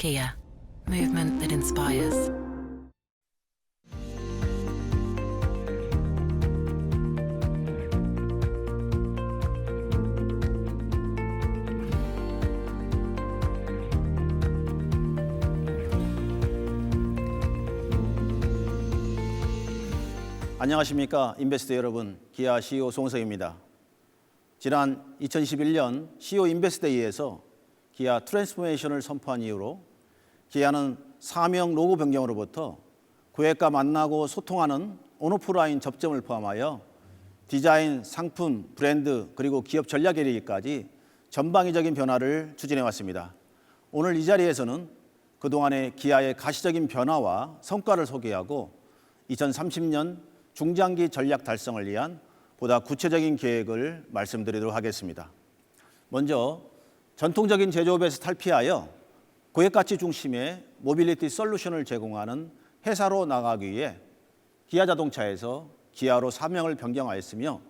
Kia, movement that inspires. 안녕하십니까 인베스터 여러분, 기아 CEO 송석입니다. 지난 2021년 CEO 인베스트데이에서 기아 트랜스포메이션을 선포한 이후로 기아는 사명 로고 변경으로부터 고객과 만나고 소통하는 온오프라인 접점을 포함하여 디자인, 상품, 브랜드 그리고 기업 전략에 이르기까지 전방위적인 변화를 추진해 왔습니다. 오늘 이 자리에서는 그동안의 기아의 가시적인 변화와 성과를 소개하고 2030년 중장기 전략 달성을 위한 보다 구체적인 계획을 말씀드리도록 하겠습니다. 먼저 전통적인 제조업에서 탈피하여 고객가치 중심의 모빌리티 솔루션을 제공하는 회사로 나가기 위해 기아자동차에서 기아로 사명을 변경하였으며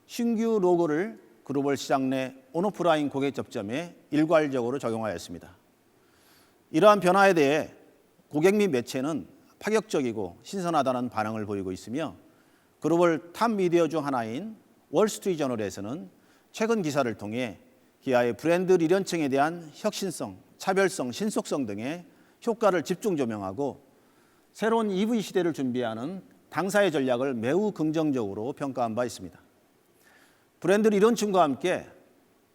신규 로고를 글로벌 시장 내 온오프라인 고객 접점에 일괄적으로 적용하였습니다. 이러한 변화에 대해 고객 및 매체는 파격적이고 신선하다는 반응을 보이고 있으며 글로벌 탑 미디어 중 하나인 월스트리트저널에서는 최근 기사를 통해 기아의 브랜드 리런칭에 대한 혁신성, 차별성, 신속성 등의 효과를 집중 조명하고 새로운 EV 시대를 준비하는 당사의 전략을 매우 긍정적으로 평가한 바 있습니다. 브랜드 리런칭과 함께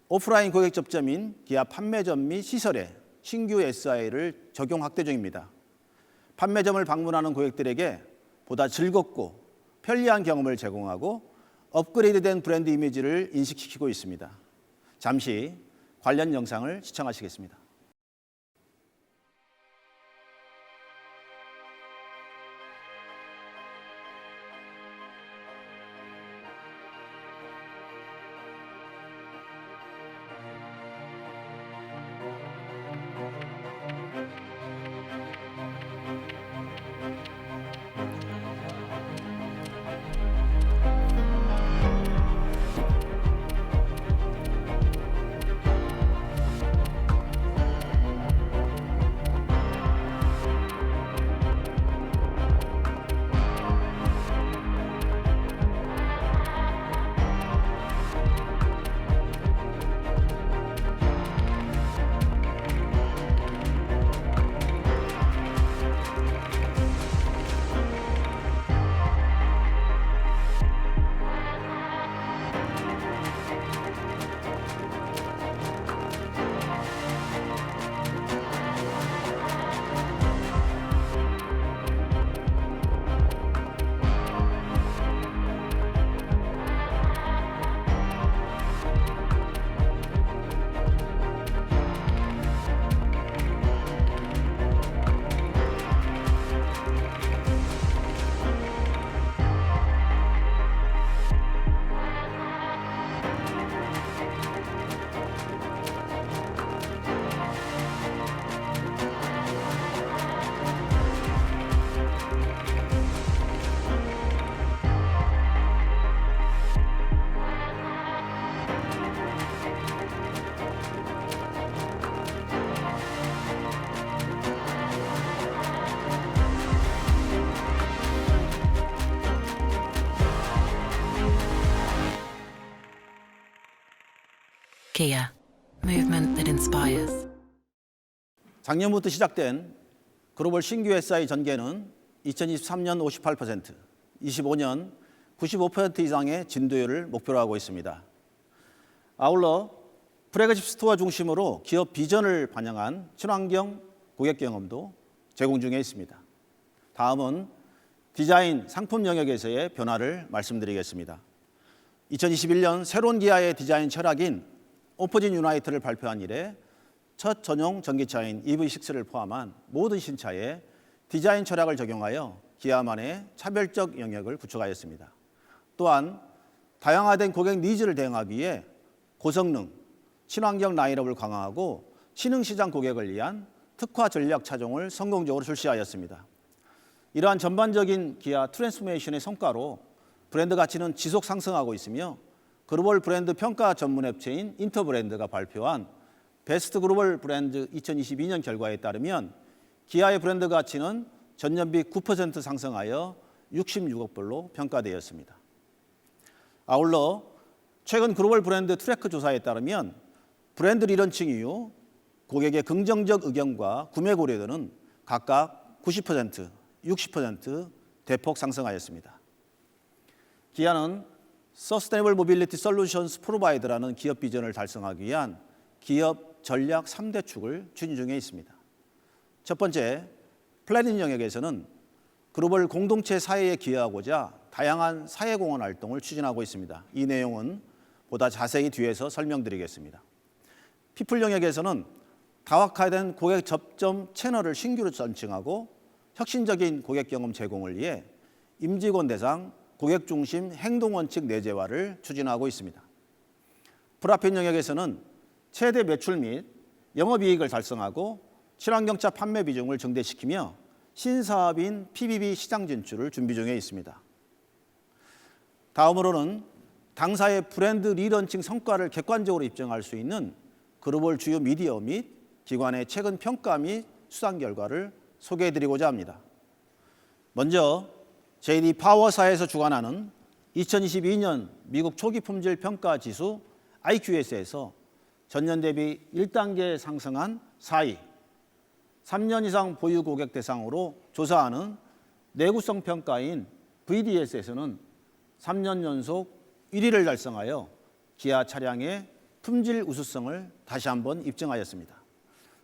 오프라인 고객 접점인 기아 판매점 및 시설에 신규 SI를 적용 확대 중입니다. 판매점을 방문하는 고객들에게 보다 즐겁고 편리한 경험을 제공하고 업그레이드된 브랜드 이미지를 인식시키고 있습니다. 잠시 관련 영상을 시청하시겠습니다. Kia, movement that inspires. 작년부터 시작된 글로벌 신규 SI 전개는 2023년 58%, 25년 95% 이상의 진도율을 목표로 하고 있습니다. 아울러 플래그십 스토어 중심으로 기업 비전을 반영한 친환경 고객 경험도 제공 중에 있습니다. 다음은 디자인, 상품 영역에서의 변화를 말씀드리겠습니다. 2021년 새로운 기아의 디자인 철학인 오포진 유나이트를 발표한 이래 첫 전용 전기차인 EV6를 포함한 모든 신차에 디자인 철학을 적용하여 기아만의 차별적 영역을 구축하였습니다. 또한 다양화된 고객 니즈를 대응하기 위해 고성능, 친환경 라인업을 강화하고 신흥시장 고객을 위한 특화 전략 차종을 성공적으로 출시하였습니다. 이러한 전반적인 기아 트랜스포메이션의 성과로 브랜드 가치는 지속 상승하고 있으며 글로벌 브랜드 평가 전문 업체인 인터브랜드가 발표한 베스트 글로벌 브랜드 2022년 결과에 따르면 기아의 브랜드 가치는 전년비 9% 상승하여 66억 불로 평가되었습니다. 아울러 최근 글로벌 브랜드 트래크 조사에 따르면 브랜드 리런칭 이후 고객의 긍정적 의견과 구매 고려도는 각각 90%, 60% 대폭 상승하였습니다. 기아는 서스테이너블 모빌리티 솔루션스 프로바이더라는 기업 비전을 달성하기 위한 기업 전략 3대 축을 추진 중에 있습니다. 첫 번째, 플래닛 영역에서는 글로벌 공동체 사회에 기여하고자 다양한 사회공헌 활동을 추진하고 있습니다. 이 내용은 보다 자세히 뒤에서 설명드리겠습니다. 피플 영역에서는 다각화된 고객 접점 채널을 신규로 런칭하고 혁신적인 고객 경험 제공을 위해 임직원 대상 고객 중심 행동 원칙 내재화를 추진하고 있습니다. 프라핀 영역에서는 최대 매출 및 영업이익을 달성하고 친환경차 판매 비중을 증대시키며 신사업인 PBB 시장 진출을 준비 중에 있습니다. 다음으로는 당사의 브랜드 리런칭 성과를 객관적으로 입증할 수 있는 글로벌 주요 미디어 및 기관의 최근 평가 및 수상 결과를 소개해드리고자 합니다. 먼저 JD 파워사에서 주관하는 2022년 미국 초기 품질 평가 지수 IQS에서 전년 대비 1단계 상승한 4위, 3년 이상 보유 고객 대상으로 조사하는 내구성 평가인 VDS에서는 3년 연속 1위를 달성하여 기아 차량의 품질 우수성을 다시 한번 입증하였습니다.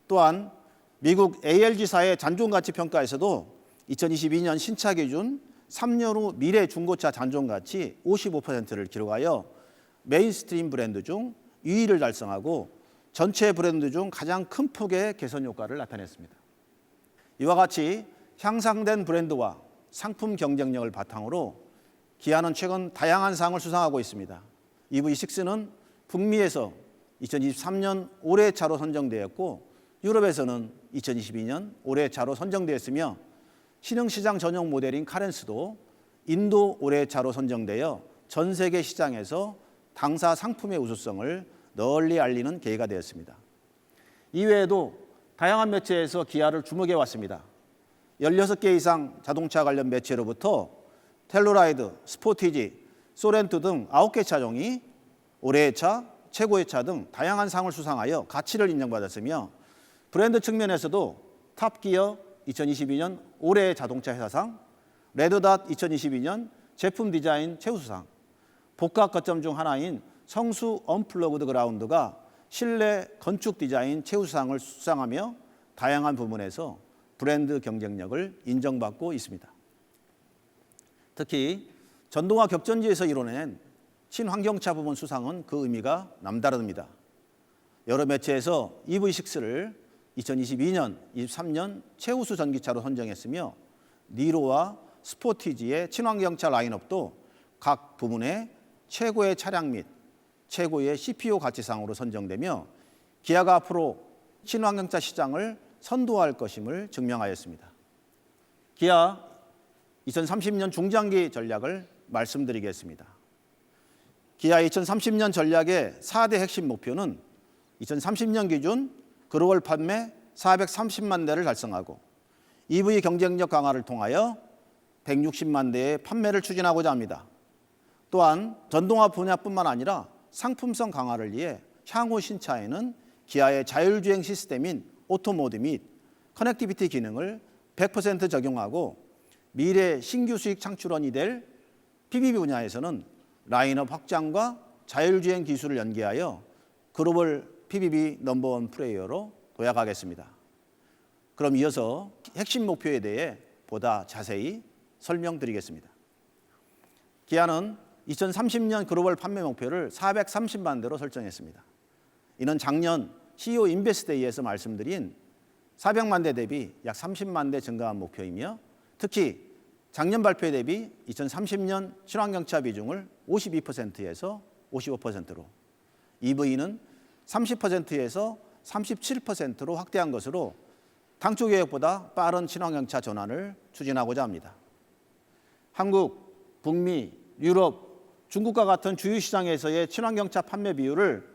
또한 미국 ALG사의 잔존가치 평가에서도 2022년 신차 기준 3년 후 미래 중고차 잔존가치 55%를 기록하여 메인스트림 브랜드 중 2위를 달성하고 전체 브랜드 중 가장 큰 폭의 개선 효과를 나타냈습니다. 이와 같이 향상된 브랜드와 상품 경쟁력을 바탕으로 기아는 최근 다양한 상을 수상하고 있습니다. EV6는 북미에서 2023년 올해의 차로 선정되었고 유럽에서는 2022년 올해의 차로 선정되었으며 신흥시장 전용 모델인 카렌스도 인도 올해의 차로 선정되어 전 세계 시장에서 당사 상품의 우수성을 널리 알리는 계기가 되었습니다. 이외에도 다양한 매체에서 기아를 주목해 왔습니다. 16개 이상 자동차 관련 매체로부터 텔루라이드, 스포티지, 소렌토 등 9개 차종이 올해의 차, 최고의 차 등 다양한 상을 수상하여 가치를 인정받았으며 브랜드 측면에서도 탑기어 2022년 올해의 자동차 회사상, 레드닷 2022년 제품 디자인 최우수상, 복합 거점 중 하나인 성수 언플러그드 그라운드가 실내 건축 디자인 최우수상을 수상하며 다양한 부문에서 브랜드 경쟁력을 인정받고 있습니다. 특히 전동화 격전지에서 이뤄낸 친환경차 부문 수상은 그 의미가 남다릅니다. 여러 매체에서 EV6를 2022년, 23년 최우수 전기차로 선정했으며 니로와 스포티지의 친환경차 라인업도 각 부문의 최고의 차량 및 최고의 CPU 가치상으로 선정되며 기아가 앞으로 친환경차 시장을 선도할 것임을 증명하였습니다. 기아 2030년 중장기 전략을 말씀드리겠습니다. 기아 2030년 전략의 4대 핵심 목표는 2030년 기준 글로벌 판매 430만 대를 달성하고 EV 경쟁력 강화를 통하여 160만 대의 판매를 추진하고자 합니다. 또한 전동화 분야뿐만 아니라 상품성 강화를 위해 향후 신차에는 기아의 자율주행 시스템인 오토모드 및 커넥티비티 기능을 100% 적용하고 미래 신규 수익 창출원이 될 PBB 분야에서는 라인업 확장과 자율주행 기술을 연계하여 글로벌 PBB 넘버원 플레이어로 도약하겠습니다. 그럼 이어서 핵심 목표에 대해 보다 자세히 설명드리겠습니다. 기아는 2030년 글로벌 판매 목표를 430만 대로 설정했습니다. 이는 작년 CEO 인베스트데이에서 말씀드린 400만 대 대비 약 30만 대 증가한 목표이며 특히 작년 발표 대비 2030년 친환경차 비중을 52%에서 55%로 EV는 30%에서 37%로 확대한 것으로 당초 계획보다 빠른 친환경차 전환을 추진하고자 합니다. 한국, 북미, 유럽, 중국과 같은 주요 시장에서의 친환경차 판매 비율을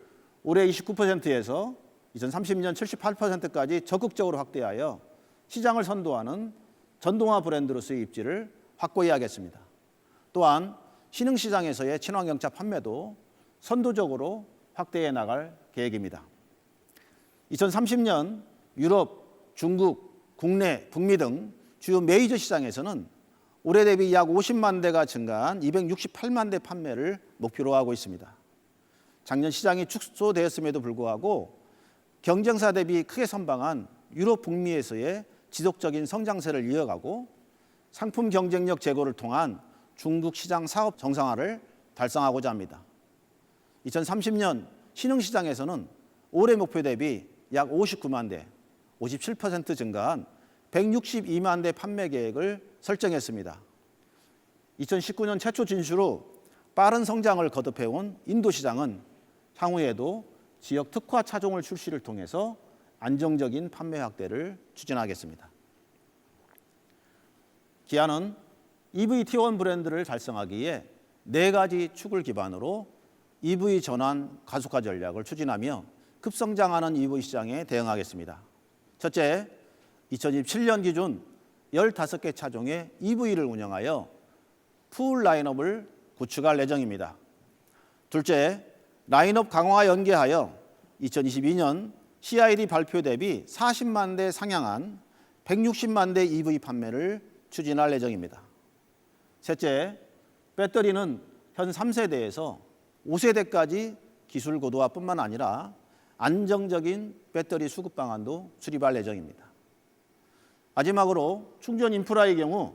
올해 29%에서 2030년 78%까지 적극적으로 확대하여 시장을 선도하는 전동화 브랜드로서의 입지를 확고히 하겠습니다. 또한 신흥시장에서의 친환경차 판매도 선도적으로 확대해 나갈 계획입니다. 2030년 유럽, 중국, 국내, 북미 등 주요 메이저 시장에서는 올해 대비 약 50만 대가 증가한 268만 대 판매를 목표로 하고 있습니다. 작년 시장이 축소되었음에도 불구하고 경쟁사 대비 크게 선방한 유럽, 북미에서의 지속적인 성장세를 이어가고 상품 경쟁력 제고를 통한 중국 시장 사업 정상화를 달성하고자 합니다. 2030년 신흥시장에서는 올해 목표 대비 약 59만 대, 57% 증가한 162만 대 판매 계획을 설정했습니다. 2019년 최초 진출 후 빠른 성장을 거듭해온 인도 시장은 향후에도 지역 특화 차종을 출시를 통해서 안정적인 판매 확대를 추진하겠습니다. 기아는 EV T1 브랜드를 달성하기 위해 4가지 축을 기반으로 EV 전환 가속화 전략을 추진하며 급성장하는 EV 시장에 대응하겠습니다. 첫째, 2027년 기준 15개 차종의 EV를 운영하여 풀 라인업을 구축할 예정입니다. 둘째, 라인업 강화 연계하여 2022년 CID 발표 대비 40만 대 상향한 160만 대 EV 판매를 추진할 예정입니다. 셋째, 배터리는 현 3세대에서 5세대까지 기술 고도화뿐만 아니라 안정적인 배터리 수급 방안도 수립할 예정입니다. 마지막으로 충전 인프라의 경우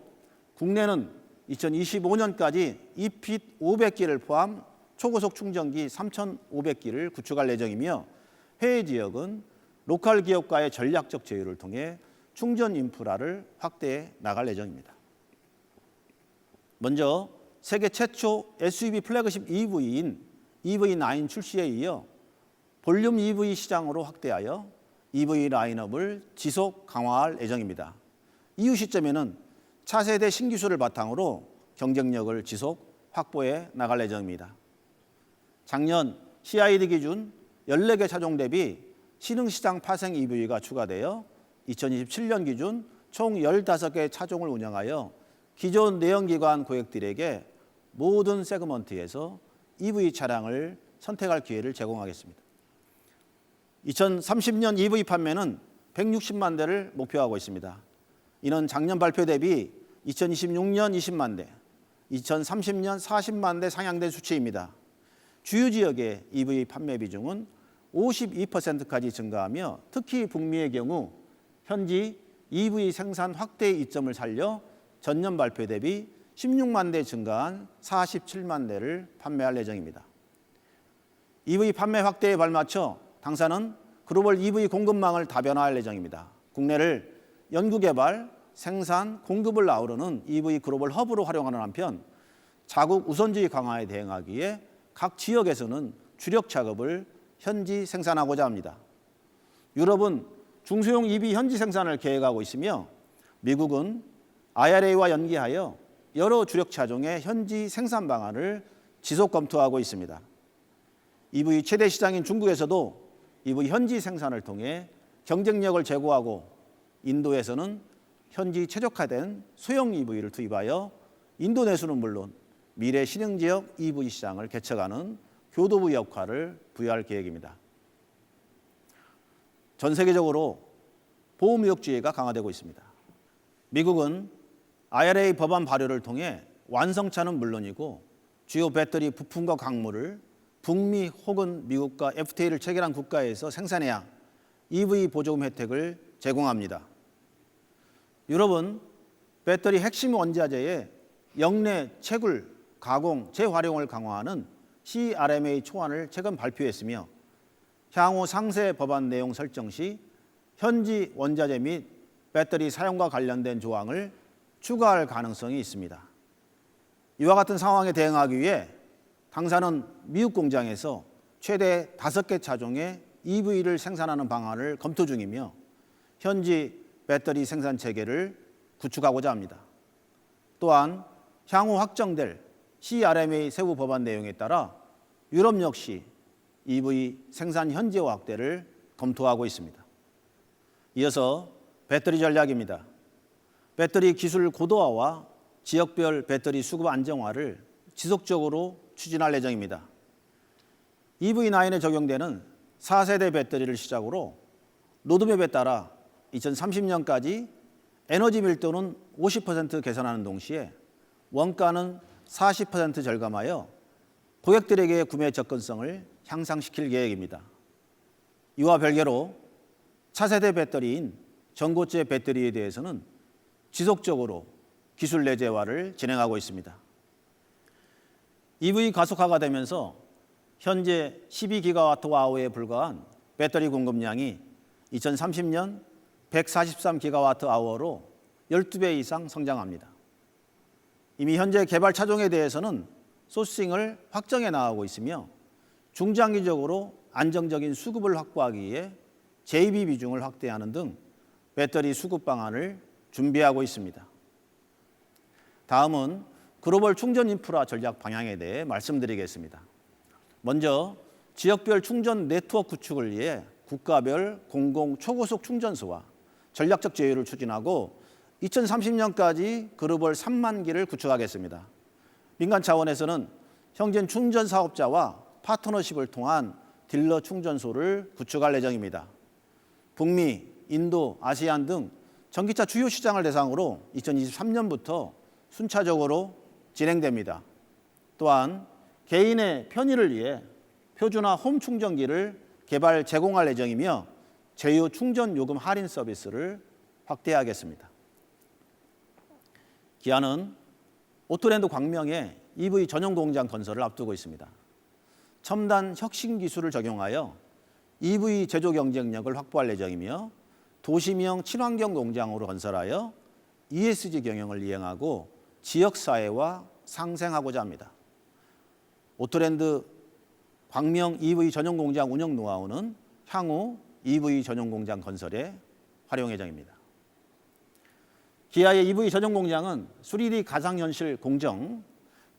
국내는 2025년까지 EPIT 500기를 포함 초고속 충전기 3,500기를 구축할 예정이며 해외 지역은 로컬 기업과의 전략적 제휴를 통해 충전 인프라를 확대해 나갈 예정입니다. 먼저 세계 최초 SUV 플래그십 EV인 EV9 출시에 이어 볼륨 EV 시장으로 확대하여 EV 라인업을 지속 강화할 예정입니다. 이후 시점에는 차세대 신기술을 바탕으로 경쟁력을 지속 확보해 나갈 예정입니다. 작년 CID 기준 14개 차종 대비 신흥시장 파생 EV가 추가되어 2027년 기준 총 15개 차종을 운영하여 기존 내연기관 고객들에게 모든 세그먼트에서 EV 차량을 선택할 기회를 제공하겠습니다. 2030년 EV 판매는 160만 대를 목표하고 있습니다. 이는 작년 발표 대비 2026년 20만 대, 2030년 40만 대 상향된 수치입니다. 주요 지역의 EV 판매 비중은 52%까지 증가하며 특히 북미의 경우 현지 EV 생산 확대 이점을 살려 전년 발표 대비 16만 대 증가한 47만 대를 판매할 예정입니다. EV 판매 확대에 발맞춰 당사는 글로벌 EV 공급망을 다변화할 예정입니다. 국내를 연구개발, 생산, 공급을 아우르는 EV 글로벌 허브로 활용하는 한편 자국 우선주의 강화에 대응하기 위해 각 지역에서는 주력 작업을 현지 생산하고자 합니다. 유럽은 중소형 EV 현지 생산을 계획하고 있으며 미국은 IRA와 연계하여 여러 주력 차종의 현지 생산 방안을 지속 검토하고 있습니다. EV 최대 시장인 중국에서도 EV 현지 생산을 통해 경쟁력을 제고하고 인도에서는 현지 최적화된 소형 EV를 투입하여 인도 내수는 물론 미래 신흥지역 EV 시장을 개척하는 교도부 역할을 부여할 계획입니다. 전 세계적으로 보호무역주의가 강화되고 있습니다. 미국은 IRA 법안 발효를 통해 완성차는 물론이고 주요 배터리 부품과 광물을 북미 혹은 미국과 FTA를 체결한 국가에서 생산해야 EV 보조금 혜택을 제공합니다. 유럽은 배터리 핵심 원자재의 역내 채굴, 가공, 재활용을 강화하는 CRMA 초안을 최근 발표했으며 향후 상세 법안 내용 설정 시 현지 원자재 및 배터리 사용과 관련된 조항을 추가할 가능성이 있습니다. 이와 같은 상황에 대응하기 위해 당사는 미국 공장에서 최대 5개 차종의 EV를 생산하는 방안을 검토 중이며 현지 배터리 생산 체계를 구축하고자 합니다. 또한 향후 확정될 CRMA 세부 법안 내용에 따라 유럽 역시 EV 생산 현지화 확대를 검토하고 있습니다. 이어서 배터리 전략입니다. 배터리 기술 고도화와 지역별 배터리 수급 안정화를 지속적으로 추진할 예정입니다. EV9에 적용되는 4세대 배터리를 시작으로 로드맵에 따라 2030년까지 에너지 밀도는 50% 개선하는 동시에 원가는 40% 절감하여 고객들에게 구매 접근성을 향상시킬 계획입니다. 이와 별개로 차세대 배터리인 전고체 배터리에 대해서는 지속적으로 기술 내재화를 진행하고 있습니다. EV 가속화가 되면서 현재 12GWh에 불과한 배터리 공급량이 2030년 143GWh로 12배 이상 성장합니다. 이미 현재 개발 차종에 대해서는 소싱을 확정해 나가고 있으며 중장기적으로 안정적인 수급을 확보하기 위해 JV 비중을 확대하는 등 배터리 수급 방안을 준비하고 있습니다. 다음은 글로벌 충전 인프라 전략 방향에 대해 말씀드리겠습니다. 먼저 지역별 충전 네트워크 구축을 위해 국가별 공공 초고속 충전소와 전략적 제휴를 추진하고 2030년까지 글로벌 3만 기를 구축하겠습니다. 민간 차원에서는 현재 충전 사업자와 파트너십을 통한 딜러 충전소를 구축할 예정입니다. 북미, 인도, 아시안 등 전기차 주요 시장을 대상으로 2023년부터 순차적으로 진행됩니다. 또한 개인의 편의를 위해 표준화 홈 충전기를 개발 제공할 예정이며 제휴 충전 요금 할인 서비스를 확대하겠습니다. 기아는 오토랜드 광명에 EV 전용 공장 건설을 앞두고 있습니다. 첨단 혁신 기술을 적용하여 EV 제조 경쟁력을 확보할 예정이며 도시명 친환경 공장으로 건설하여 ESG 경영을 이행하고 지역사회와 상생하고자 합니다. 오토랜드 광명 EV 전용 공장 운영 노하우는 향후 EV 전용 공장 건설에 활용 예정입니다. 기아의 EV 전용 공장은 3D 가상현실 공정,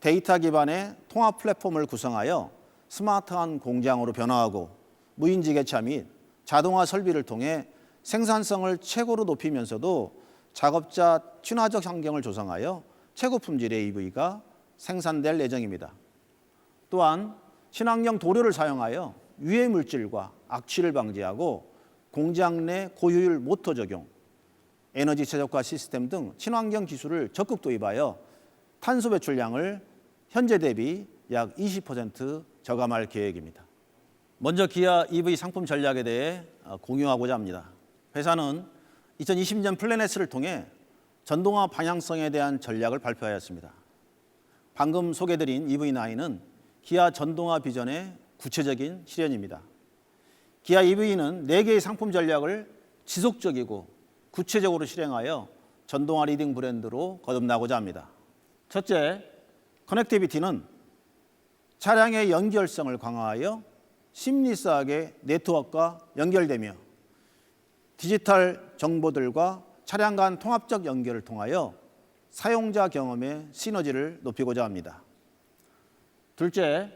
데이터 기반의 통합 플랫폼을 구성하여 스마트한 공장으로 변화하고 무인지게차 및 자동화 설비를 통해 생산성을 최고로 높이면서도 작업자 친화적 환경을 조성하여 최고 품질의 EV가 생산될 예정입니다. 또한 친환경 도료를 사용하여 유해 물질과 악취를 방지하고 공장 내 고효율 모터 적용, 에너지 최적화 시스템 등 친환경 기술을 적극 도입하여 탄소 배출량을 현재 대비 약 20% 저감할 계획입니다. 먼저 기아 EV 상품 전략에 대해 공유하고자 합니다. 회사는 2020년 플래닛을 통해 전동화 방향성에 대한 전략을 발표하였습니다. 방금 소개드린 EV9은 기아 전동화 비전의 구체적인 실현입니다. 기아 EV는 4개의 상품 전략을 지속적이고 구체적으로 실행하여 전동화 리딩 브랜드로 거듭나고자 합니다. 첫째, 커넥티비티는 차량의 연결성을 강화하여 심리스하게 네트워크와 연결되며 디지털 정보들과 차량 간 통합적 연결을 통하여 사용자 경험의 시너지를 높이고자 합니다. 둘째,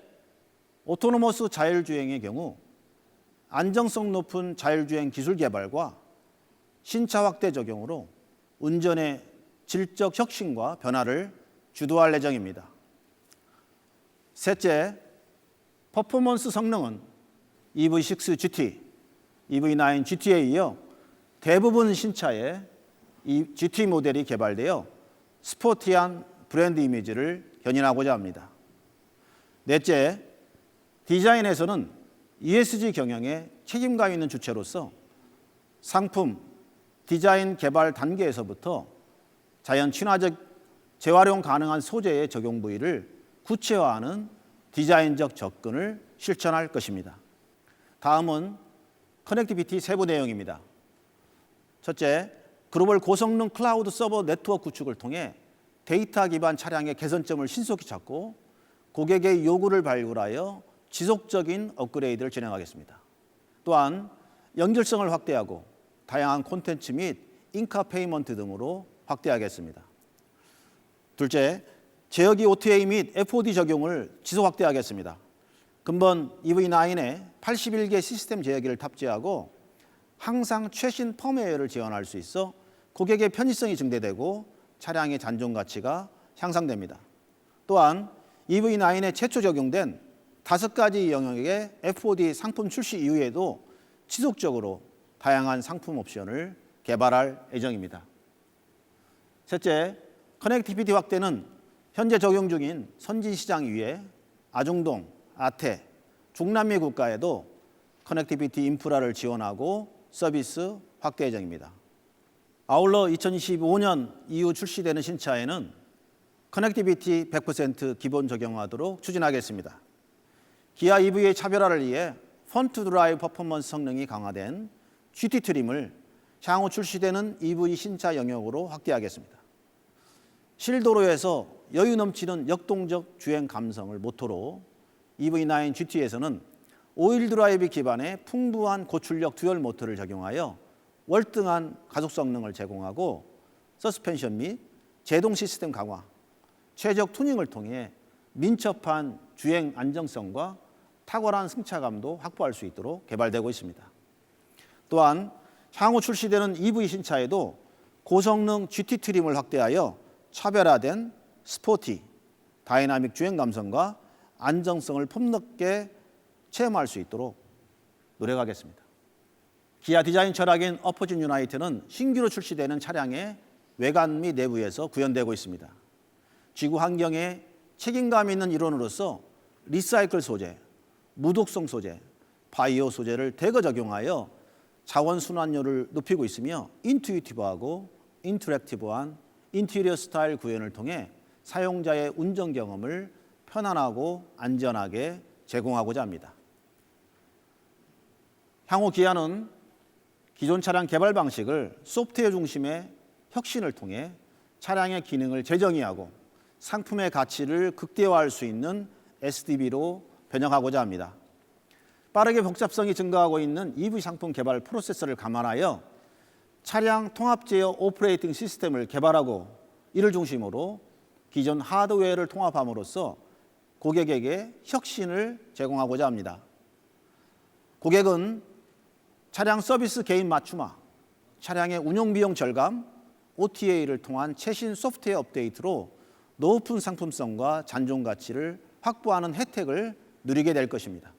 오토노머스 자율주행의 경우 안정성 높은 자율주행 기술 개발과 신차 확대 적용으로 운전의 질적 혁신과 변화를 주도할 예정입니다. 셋째, 퍼포먼스 성능은 EV6 GT, EV9 GT에 이어 대부분 신차에 이 GT 모델이 개발되어 스포티한 브랜드 이미지를 견인하고자 합니다. 넷째, 디자인에서는 ESG 경영에 책임감 있는 주체로서 상품, 디자인 개발 단계에서부터 자연 친화적 재활용 가능한 소재의 적용 부위를 구체화하는 디자인적 접근을 실천할 것입니다. 다음은 커넥티비티 세부 내용입니다. 첫째, 글로벌 고성능 클라우드 서버 네트워크 구축을 통해 데이터 기반 차량의 개선점을 신속히 찾고 고객의 요구를 발굴하여 지속적인 업그레이드를 진행하겠습니다. 또한 연결성을 확대하고 다양한 콘텐츠 및 인카 페이먼트 등으로 확대하겠습니다. 둘째, 제어기 OTA 및 FOD 적용을 지속 확대하겠습니다. 근본 EV9에 81개 시스템 제어기를 탑재하고 항상 최신 펌웨어를 지원할 수 있어 고객의 편의성이 증대되고 차량의 잔존 가치가 향상됩니다. 또한 EV9에 최초 적용된 5가지 영역의 FOD 상품 출시 이후에도 지속적으로 다양한 상품 옵션을 개발할 예정입니다. 셋째, 커넥티비티 확대는 현재 적용 중인 선진 시장 이외에 아중동, 아태, 중남미 국가에도 커넥티비티 인프라를 지원하고 서비스 확대 예정입니다. 아울러 2025년 이후 출시되는 신차에는 커넥티비티 100% 기본 적용하도록 추진하겠습니다. 기아 EV의 차별화를 위해 펀트 드라이브 퍼포먼스 성능이 강화된 GT 트림을 향후 출시되는 EV 신차 영역으로 확대하겠습니다. 실도로에서 여유 넘치는 역동적 주행 감성을 모토로 EV9 GT에서는 5휠 드라이브 기반의 풍부한 고출력 듀얼 모터를 적용하여 월등한 가속 성능을 제공하고 서스펜션 및 제동 시스템 강화, 최적 튜닝을 통해 민첩한 주행 안정성과 탁월한 승차감도 확보할 수 있도록 개발되고 있습니다. 또한 향후 출시되는 EV 신차에도 고성능 GT 트림을 확대하여 차별화된 스포티, 다이나믹 주행 감성과 안정성을 폭넓게 체험할 수 있도록 노력하겠습니다. 기아 디자인 철학인 어포진 유나이트는 신규로 출시되는 차량의 외관 및 내부에서 구현되고 있습니다. 지구 환경에 책임감 있는 일원으로서 리사이클 소재, 무독성 소재, 바이오 소재를 대거 적용하여 자원 순환율을 높이고 있으며 인투이티브하고 인터랙티브한 인테리어 스타일 구현을 통해 사용자의 운전 경험을 편안하고 안전하게 제공하고자 합니다. 향후 기아는 기존 차량 개발 방식을 소프트웨어 중심의 혁신을 통해 차량의 기능을 재정의하고 상품의 가치를 극대화할 수 있는 SDV로 변형하고자 합니다. 빠르게 복잡성이 증가하고 있는 EV 상품 개발 프로세스를 감안하여 차량 통합 제어 오퍼레이팅 시스템을 개발하고 이를 중심으로 기존 하드웨어를 통합함으로써 고객에게 혁신을 제공하고자 합니다. 고객은 차량 서비스 개인 맞춤화, 차량의 운용 비용 절감, OTA를 통한 최신 소프트웨어 업데이트로 높은 상품성과 잔존 가치를 확보하는 혜택을 누리게 될 것입니다.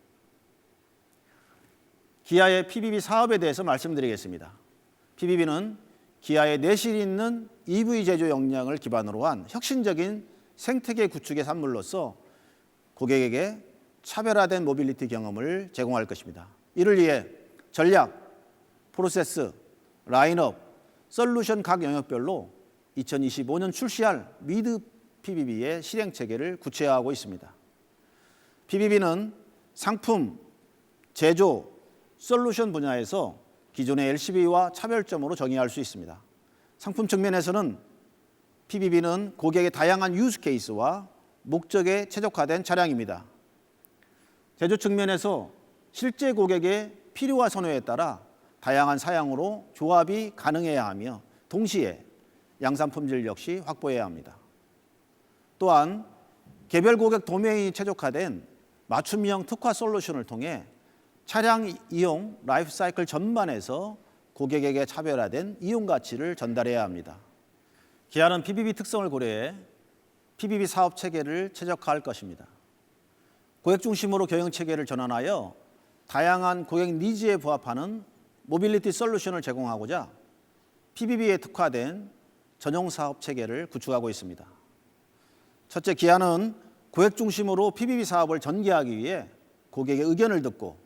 기아의 PBB 사업에 대해서 말씀드리겠습니다. PBB는 기아의 내실 있는 EV 제조 역량을 기반으로 한 혁신적인 생태계 구축의 산물로서 고객에게 차별화된 모빌리티 경험을 제공할 것입니다. 이를 위해 전략, 프로세스, 라인업, 솔루션 각 영역별로 2025년 출시할 미드 PBB의 실행 체계를 구체화하고 있습니다. PBB는 상품, 제조, 솔루션 분야에서 기존의 LCV와 차별점으로 정의할 수 있습니다. 상품 측면에서는 PBB는 고객의 다양한 유즈 케이스와 목적에 최적화된 차량입니다. 제조 측면에서 실제 고객의 필요와 선호에 따라 다양한 사양으로 조합이 가능해야 하며 동시에 양산품질 역시 확보해야 합니다. 또한 개별 고객 도메인이 최적화된 맞춤형 특화 솔루션을 통해 차량 이용 라이프 사이클 전반에서 고객에게 차별화된 이용 가치를 전달해야 합니다. 기아는 PBB 특성을 고려해 PBB 사업 체계를 최적화할 것입니다. 고객 중심으로 경영 체계를 전환하여 다양한 고객 니즈에 부합하는 모빌리티 솔루션을 제공하고자 PBB에 특화된 전용 사업 체계를 구축하고 있습니다. 첫째, 기아는 고객 중심으로 PBB 사업을 전개하기 위해 고객의 의견을 듣고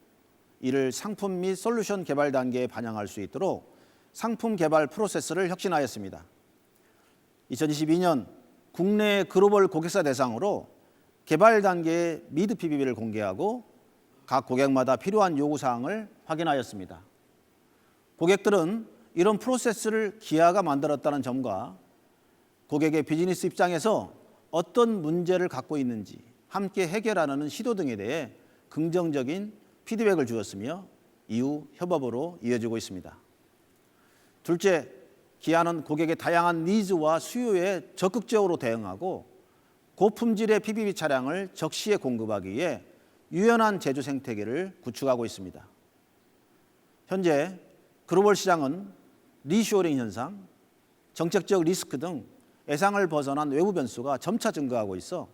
이를 상품 및 솔루션 개발 단계에 반영할 수 있도록 상품 개발 프로세스를 혁신하였습니다. 2022년 국내 글로벌 고객사 대상으로 개발 단계의 미드 PBB를 공개하고 각 고객마다 필요한 요구사항을 확인하였습니다. 고객들은 이런 프로세스를 기아가 만들었다는 점과 고객의 비즈니스 입장에서 어떤 문제를 갖고 있는지 함께 해결하는 시도 등에 대해 긍정적인 피드백을 주었으며 이후 협업으로 이어지고 있습니다. 둘째, 기아는 고객의 다양한 니즈와 수요에 적극적으로 대응하고 고품질의 PBB 차량을 적시에 공급하기 위해 유연한 제조 생태계를 구축하고 있습니다. 현재 글로벌 시장은 리쇼어링 현상, 정책적 리스크 등 예상을 벗어난 외부 변수가 점차 증가하고 있어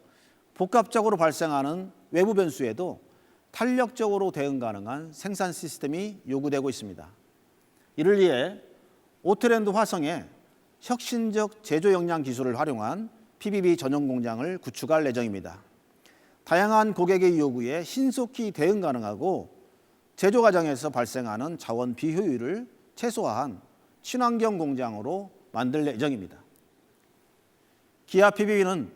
복합적으로 발생하는 외부 변수에도 탄력적으로 대응 가능한 생산 시스템이 요구되고 있습니다. 이를 위해 오트랜드 화성에 혁신적 제조 역량 기술을 활용한 PBB 전용 공장을 구축할 예정입니다. 다양한 고객의 요구에 신속히 대응 가능하고 제조 과정에서 발생하는 자원 비효율을 최소화한 친환경 공장으로 만들 예정입니다. 기아 PBB는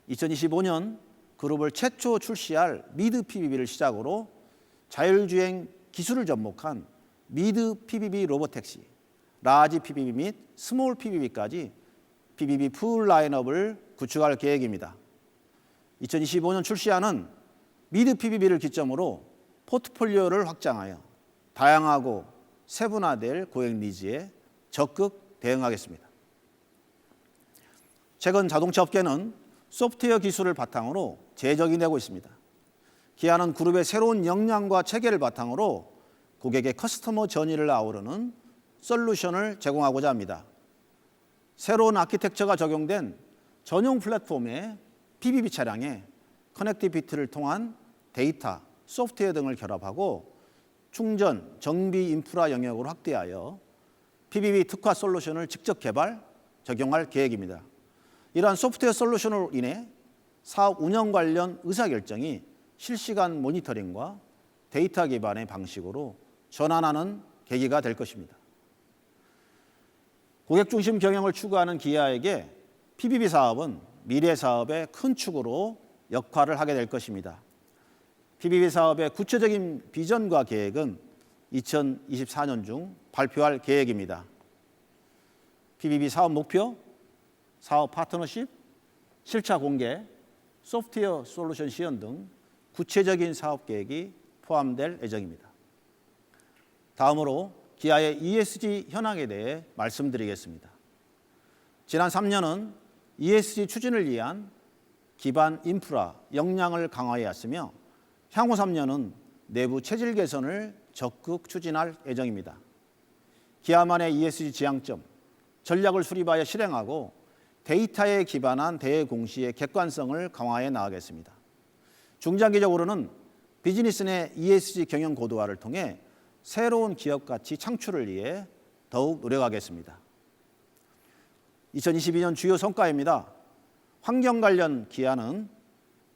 2025년 글로벌 최초 출시할 미드 PBB를 시작으로 자율주행 기술을 접목한 미드 PBB 로보택시, 라지 PBB 및 스몰 PBB까지 PBB 풀 라인업을 구축할 계획입니다. 2025년 출시하는 미드 PBB를 기점으로 포트폴리오를 확장하여 다양하고 세분화될 고객 니즈에 적극 대응하겠습니다. 최근 자동차 업계는 소프트웨어 기술을 바탕으로 재적이 내고 있습니다. 기아는 그룹의 새로운 역량과 체계를 바탕으로 고객의 커스터머 저니를 아우르는 솔루션을 제공하고자 합니다. 새로운 아키텍처가 적용된 전용 플랫폼의 PBB 차량에 커넥티비티를 통한 데이터, 소프트웨어 등을 결합하고 충전, 정비 인프라 영역으로 확대하여 PBB 특화 솔루션을 직접 개발, 적용할 계획입니다. 이러한 소프트웨어 솔루션으로 인해 사업 운영 관련 의사결정이 실시간 모니터링과 데이터 기반의 방식으로 전환하는 계기가 될 것입니다. 고객 중심 경영을 추구하는 기아에게 PBB 사업은 미래 사업의 큰 축으로 역할을 하게 될 것입니다. PBB 사업의 구체적인 비전과 계획은 2024년 중 발표할 계획입니다. PBB 사업 목표, 사업 파트너십, 실차 공개, 소프트웨어 솔루션 시연 등 구체적인 사업 계획이 포함될 예정입니다. 다음으로 기아의 ESG 현황에 대해 말씀드리겠습니다. 지난 3년은 ESG 추진을 위한 기반 인프라 역량을 강화해왔으며 향후 3년은 내부 체질 개선을 적극 추진할 예정입니다. 기아만의 ESG 지향점, 전략을 수립하여 실행하고 데이터에 기반한 대외 공시의 객관성을 강화해 나가겠습니다. 중장기적으로는 비즈니스 내 ESG 경영 고도화를 통해 새로운 기업 가치 창출을 위해 더욱 노력하겠습니다. 2022년 주요 성과입니다. 환경 관련 기아는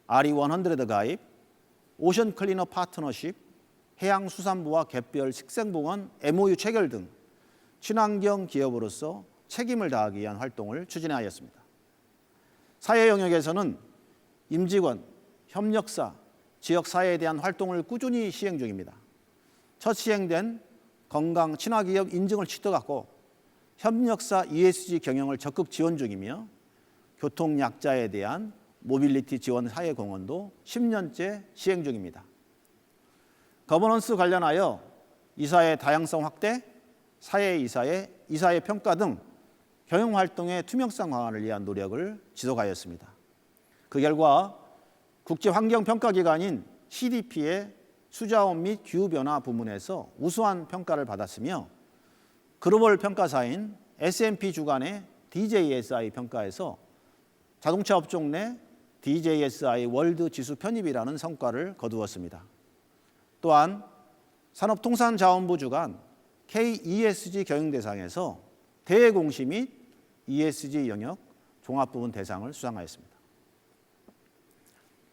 RE100 가입, 오션 클리너 파트너십, 해양수산부와 갯별 식생봉원 MOU 체결 등 친환경 기업으로서 책임을 다하기 위한 활동을 추진하였습니다. 사회 영역에서는 임직원, 협력사, 지역사회에 대한 활동을 꾸준히 시행 중입니다. 첫 시행된 건강 친화기업 인증을 취득하고 협력사 ESG 경영을 적극 지원 중이며 교통약자에 대한 모빌리티 지원 사회 공헌도 10년째 시행 중입니다. 거버넌스 관련하여 이사의 다양성 확대, 사회 이사의 평가 등 경영 활동의 투명성 강화를 위한 노력을 지속하였습니다. 그 결과 국제환경평가기관인 CDP의 수자원 및 기후변화 부문에서 우수한 평가를 받았으며 글로벌 평가사인 S&P 주간의 DJSI 평가에서 자동차 업종 내 DJSI 월드 지수 편입이라는 성과를 거두었습니다. 또한 산업통상자원부 주간 KESG 경영대상에서 대외공시 및 ESG 영역 종합부문 대상을 수상하였습니다.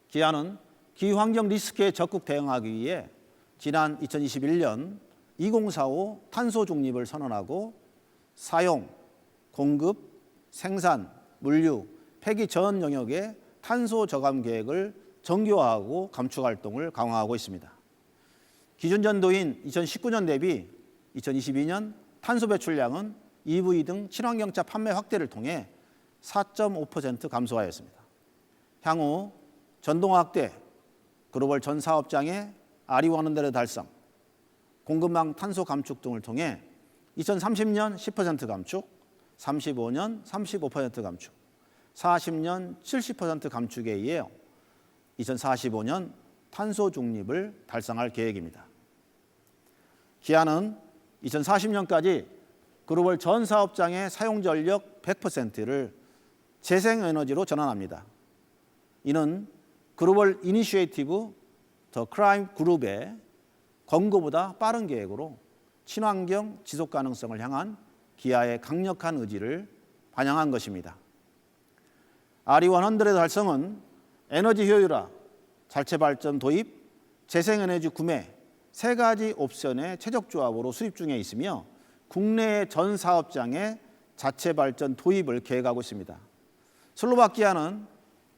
기아는 기후환경 리스크에 적극 대응하기 위해 지난 2021년 2045 탄소 중립을 선언하고 사용, 공급, 생산, 물류, 폐기 전 영역의 탄소 저감 계획을 정교화하고 감축 활동을 강화하고 있습니다. 기준 전도인 2019년 대비 2022년 탄소 배출량은 EV 등 친환경차 판매 확대를 통해 4.5% 감소하였습니다. 향후 전동화 확대, 글로벌 전 사업장의 RE100 달성, 공급망 탄소 감축 등을 통해 2030년 10% 감축, 35년 35% 감축, 40년 70% 감축에 의해 2045년 탄소 중립을 달성할 계획입니다. 기아는 2040년까지 글로벌 전 사업장의 사용 전력 100%를 재생에너지로 전환합니다. 이는 글로벌 이니시에이티브 더 크라임 그룹의 권고보다 빠른 계획으로 친환경 지속 가능성을 향한 기아의 강력한 의지를 반영한 것입니다. RE100 달성은 에너지 효율화, 자체 발전 도입, 재생에너지 구매 세 가지 옵션의 최적 조합으로 수립 중에 있으며 국내의 전 사업장의 자체 발전 도입을 계획하고 있습니다. 슬로바키아는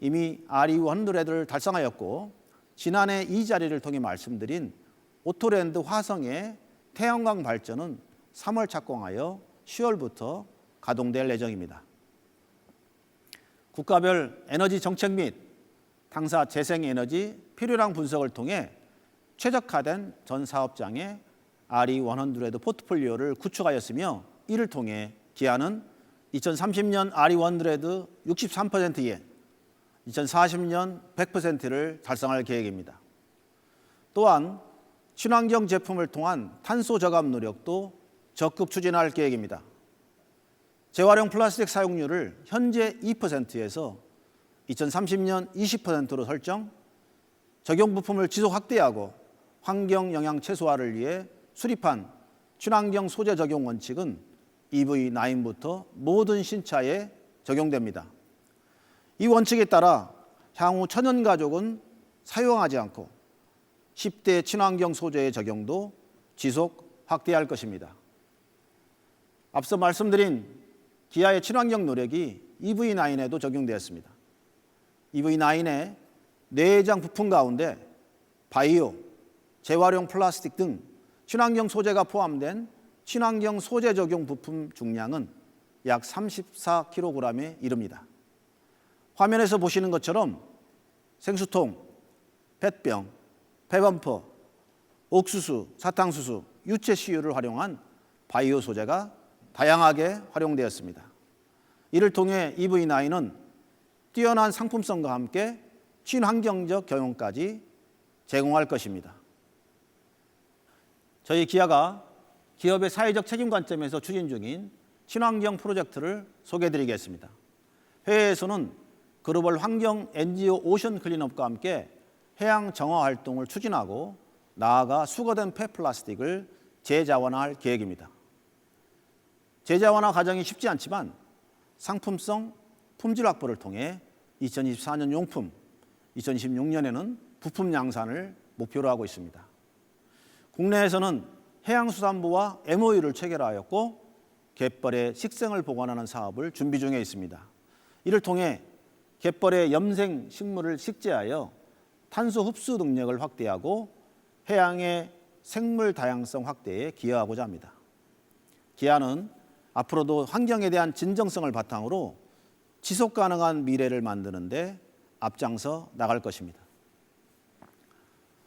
이미 RE100를 달성하였고 지난해 이 자리를 통해 말씀드린 오토랜드 화성의 태양광 발전은 3월 착공하여 10월부터 가동될 예정입니다. 국가별 에너지 정책 및 당사 재생에너지 필요량 분석을 통해 최적화된 전 사업장의 RE100 포트폴리오를 구축하였으며 이를 통해 기아는 2030년 RE100 63%에 2040년 100%를 달성할 계획입니다. 또한 친환경 제품을 통한 탄소 저감 노력도 적극 추진할 계획입니다. 재활용 플라스틱 사용률을 현재 2%에서 2030년 20%로 설정, 적용 부품을 지속 확대하고 환경 영향 최소화를 위해 수립한 친환경 소재 적용 원칙은 EV9부터 모든 신차에 적용됩니다. 이 원칙에 따라 향후 천연 가족은 사용하지 않고 10대 친환경 소재의 적용도 지속 확대할 것입니다. 앞서 말씀드린 기아의 친환경 노력이 EV9에도 적용되었습니다. EV9의 내장 부품 가운데 바이오, 재활용 플라스틱 등 친환경 소재가 포함된 친환경 소재 적용 부품 중량은 약 34kg에 이릅니다. 화면에서 보시는 것처럼 생수통, 펫병, 폐범퍼, 옥수수, 사탕수수, 유채 씨유를 활용한 바이오 소재가 다양하게 활용되었습니다. 이를 통해 EV9은 뛰어난 상품성과 함께 친환경적 경영까지 제공할 것입니다. 저희 기아가 기업의 사회적 책임 관점에서 추진 중인 친환경 프로젝트를 소개해드리겠습니다. 해외에서는 글로벌 환경 NGO 오션 클린업과 함께 해양 정화 활동을 추진하고 나아가 수거된 폐플라스틱을 재자원화할 계획입니다. 재자원화 과정이 쉽지 않지만 상품성, 품질 확보를 통해 2024년 용품, 2026년에는 부품 양산을 목표로 하고 있습니다. 국내에서는 해양수산부와 MOU를 체결하였고 갯벌의 식생을 보관하는 사업을 준비 중에 있습니다. 이를 통해 갯벌의 염생 식물을 식재하여 탄소 흡수 능력을 확대하고 해양의 생물 다양성 확대에 기여하고자 합니다. 기아는 앞으로도 환경에 대한 진정성을 바탕으로 지속 가능한 미래를 만드는 데 앞장서 나갈 것입니다.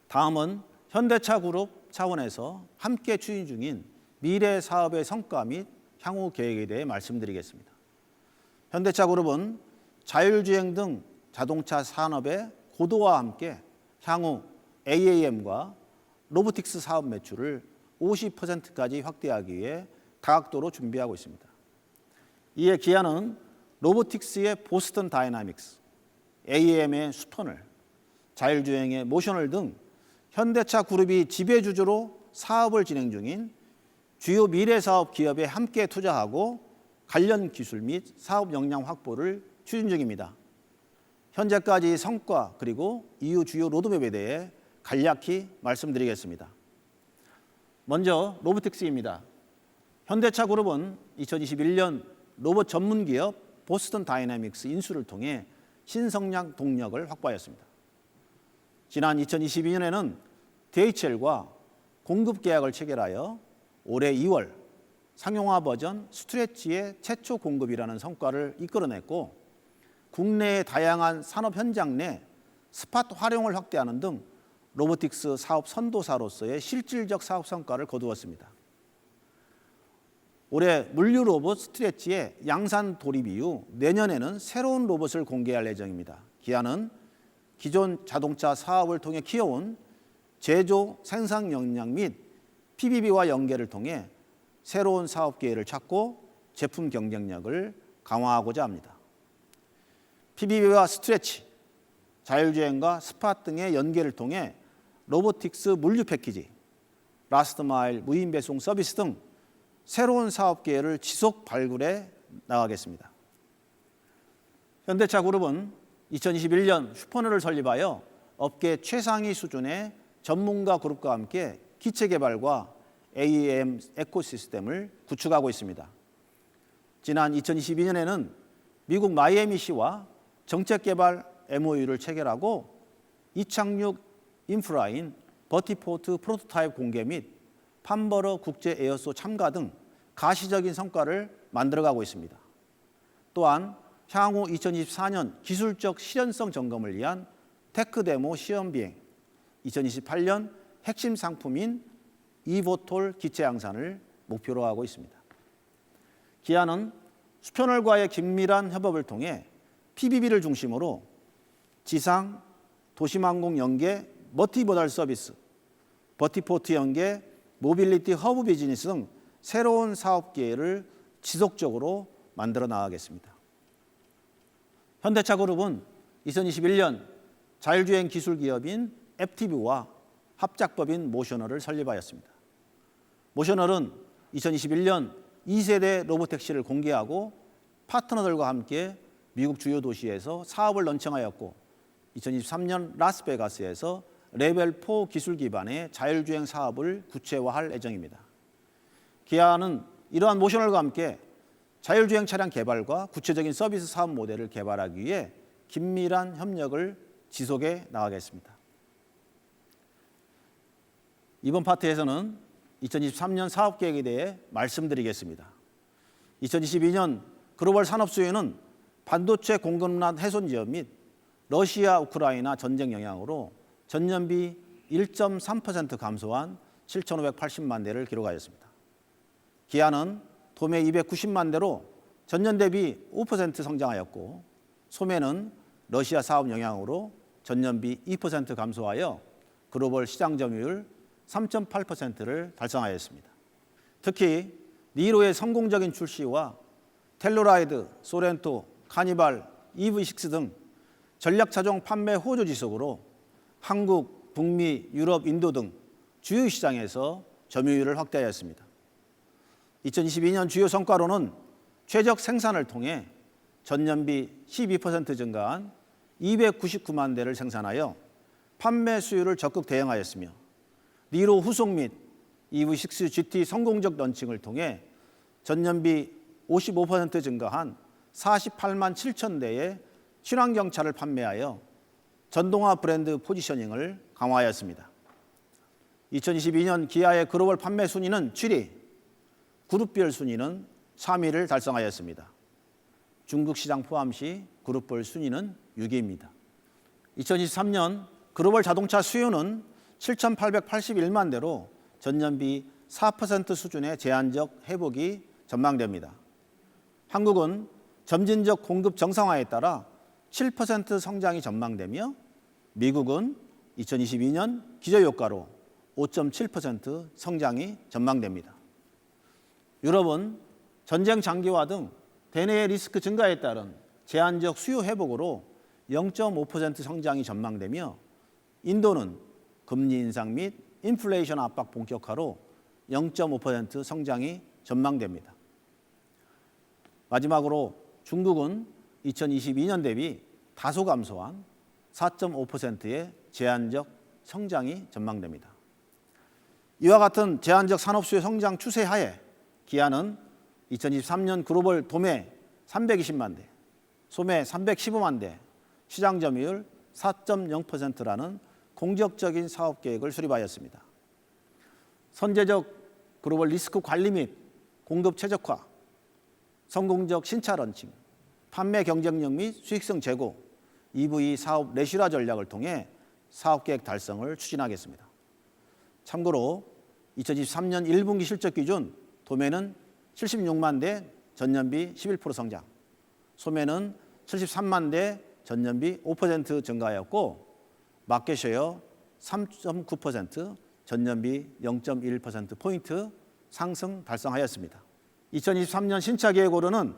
다음은 현대차 그룹 차원에서 함께 추진 중인 미래 사업의 성과 및 향후 계획에 대해 말씀드리겠습니다. 현대차 그룹은 자율주행 등 자동차 산업의 고도화와 함께 향후 AAM과 로보틱스 사업 매출을 50%까지 확대하기 위해 다각도로 준비하고 있습니다. 이에 기아는 로보틱스의 보스턴 다이나믹스, AAM의 수터널, 자율주행의 모셔널 등 현대차 그룹이 지배주주로 사업을 진행 중인 주요 미래사업 기업에 함께 투자하고 관련 기술 및 사업 역량 확보를 추진 중입니다. 현재까지 성과 그리고 이후 주요 로드맵에 대해 간략히 말씀드리겠습니다. 먼저 로보틱스입니다. 현대차 그룹은 2021년 로봇 전문 기업 보스턴 다이내믹스 인수를 통해 신성장 동력을 확보하였습니다. 지난 2022년에는 DHL과 공급 계약을 체결하여 올해 2월 상용화 버전 스트레치의 최초 공급이라는 성과를 이끌어냈고 국내의 다양한 산업 현장 내 스팟 활용을 확대하는 등 로보틱스 사업 선도사로서의 실질적 사업 성과를 거두었습니다. 올해 물류 로봇 스트레치의 양산 돌입 이후 내년에는 새로운 로봇을 공개할 예정입니다. 기아는 기존 자동차 사업을 통해 키워온 제조 생산 역량 및 PBB와 연계를 통해 새로운 사업 기회를 찾고 제품 경쟁력을 강화하고자 합니다. PBB와 스트레치, 자율주행과 스팟 등의 연계를 통해 로보틱스 물류 패키지, 라스트 마일 무인 배송 서비스 등 새로운 사업 기회를 지속 발굴해 나가겠습니다. 현대차 그룹은 2021년 슈퍼너를 설립하여 업계 최상위 수준의 전문가 그룹과 함께 기체 개발과 AEM 에코시스템을 구축하고 있습니다. 지난 2022년에는 미국 마이애미시와 정책개발 MOU를 체결하고 이착륙 인프라인 버티포트 프로토타입 공개 및 판버러 국제 에어쇼 참가 등 가시적인 성과를 만들어가고 있습니다. 또한 향후 2024년 기술적 실현성 점검을 위한 테크 데모 시험 비행, 2028년 핵심 상품인 이보톨 기체 양산을 목표로 하고 있습니다. 기아는 수표널과의 긴밀한 협업을 통해 PBB를 중심으로 지상, 도심항공 연계 멀티모달 서비스, 버티포트 연계 모빌리티 허브 비즈니스 등 새로운 사업 기회를 지속적으로 만들어 나가겠습니다. 현대차 그룹은 2021년 자율주행 기술 기업인 앱티브와 합작법인 모셔널을 설립하였습니다. 모셔널은 2021년 2세대 로보택시를 공개하고 파트너들과 함께 미국 주요 도시에서 사업을 런칭하였고 2023년 라스베가스에서 레벨 4 기술 기반의 자율주행 사업을 구체화할 예정입니다. 기아는 이러한 모셔널과 함께 자율주행 차량 개발과 구체적인 서비스 사업 모델을 개발하기 위해 긴밀한 협력을 지속해 나가겠습니다. 이번 파트에서는 2023년 사업 계획에 대해 말씀드리겠습니다. 2022년 글로벌 산업 수요는 반도체 공급난 훼손 지연 및 러시아 우크라이나 전쟁 영향으로 전년비 1.3% 감소한 7,580만 대를 기록하였습니다. 기아는 도매 290만 대로 전년 대비 5% 성장하였고 소매는 러시아 사업 영향으로 전년비 2% 감소하여 글로벌 시장 점유율 3.8%를 달성하였습니다. 특히 니로의 성공적인 출시와 텔로라이드, 소렌토, 카니발, EV6 등 전략 차종 판매 호조 지속으로 한국, 북미, 유럽, 인도 등 주요 시장에서 점유율을 확대하였습니다. 2022년 주요 성과로는 최적 생산을 통해 전년비 12% 증가한 299만 대를 생산하여 판매 수요를 적극 대응하였으며 니로 후속 및 EV6 GT 성공적 런칭을 통해 전년비 55% 증가한 48만 7천 대의 친환경차를 판매하여 전동화 브랜드 포지셔닝을 강화하였습니다. 2022년 기아의 글로벌 판매 순위는 7위, 그룹별 순위는 3위를 달성하였습니다. 중국 시장 포함 시 그룹별 순위는 6위입니다. 2023년 글로벌 자동차 수요는 7,881만 대로 전년비 4% 수준의 제한적 회복이 전망됩니다. 한국은 점진적 공급 정상화에 따라 7% 성장이 전망되며 미국은 2022년 기저효과로 5.7% 성장이 전망됩니다. 유럽은 전쟁 장기화 등 대내의 리스크 증가에 따른 제한적 수요 회복으로 0.5% 성장이 전망되며 인도는 금리 인상 및 인플레이션 압박 본격화로 0.5% 성장이 전망됩니다. 마지막으로 중국은 2022년 대비 다소 감소한 4.5%의 제한적 성장이 전망됩니다. 이와 같은 제한적 산업수요 성장 추세 하에 기아는 2023년 글로벌 도매 320만 대, 소매 315만 대, 시장 점유율 4.0%라는 공격적인 사업 계획을 수립하였습니다. 선제적 글로벌 리스크 관리 및 공급 최적화, 성공적 신차 런칭, 판매 경쟁력 및 수익성 제고, EV 사업 레시라 전략을 통해 사업 계획 달성을 추진하겠습니다. 참고로 2023년 1분기 실적 기준 도매는 76만 대 전년비 11% 성장, 소매는 73만 대 전년비 5% 증가하였고 마켓 쉐어 3.9%, 전년비 0.1%포인트 상승 달성하였습니다. 2023년 신차 계획으로는